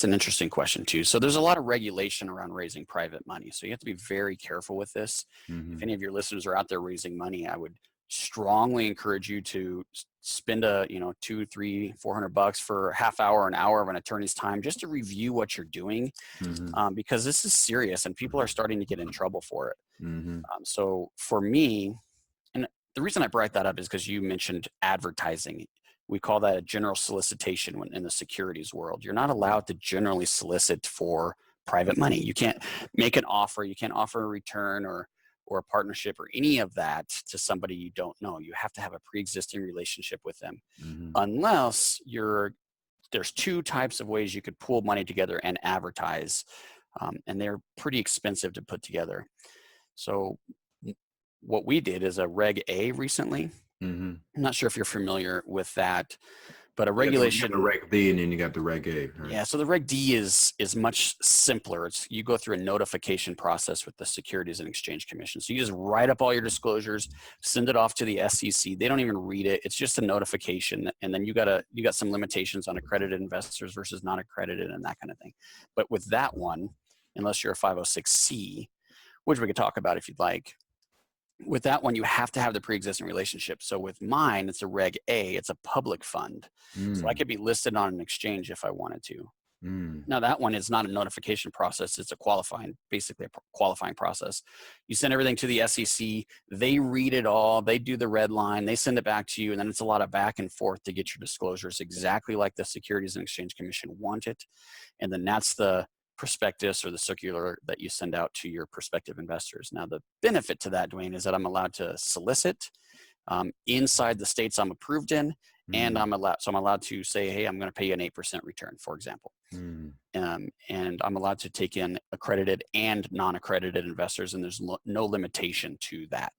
It's an interesting question too. So there's a lot of regulation around raising private money. So you have to be very careful with this. If Mm-hmm. any of your listeners are out there raising money, I would strongly encourage you to spend a, $200, $300, $400 for a half hour, an hour of an attorney's time just to review what you're doing, Mm-hmm. because this is serious and people are starting to get in trouble for it. Mm-hmm. So for me, and the reason I brought that up is because you mentioned advertising. We call that a general solicitation when in the securities world. You're not allowed to generally solicit for private money. You can't make an offer. You can't offer a return or a partnership or any of that to somebody you don't know. You have to have a pre-existing relationship with them, Mm-hmm. unless there's two types of ways you could pool money together and advertise, and they're pretty expensive to put together. So what we did is a Reg A recently. Mm-hmm. I'm not sure if you're familiar with that, but a You got the regulation. Reg B and then you got the Reg A, right? Yeah, so the Reg D is much simpler. You go through a notification process with the Securities and Exchange Commission. So you just write up all your disclosures, send it off to the SEC. They don't even read it. It's just a notification, and then you got some limitations on accredited investors versus non-accredited and that kind of thing. But with that one, unless you're a 506C, which we could talk about if you'd like, with that one, you have to have the pre-existing relationship. So with mine, it's a Reg A, it's a public fund. So I Mm. could be listed on an exchange if I wanted to. Mm. Now that one is not a notification process, it's basically a qualifying process. You send everything to the SEC, they read it all, they do the red line, they send it back to you, and then it's a lot of back and forth to get your disclosures exactly like the Securities and Exchange Commission want it. And then that's the prospectus or the circular that you send out to your prospective investors. Now, the benefit to that, Dwaine, is that I'm allowed to solicit inside the states I'm approved in, and Mm. I'm allowed to say, hey, I'm going to pay you an 8% return, for example. Mm. And I'm allowed to take in accredited and non-accredited investors, and there's no limitation to that.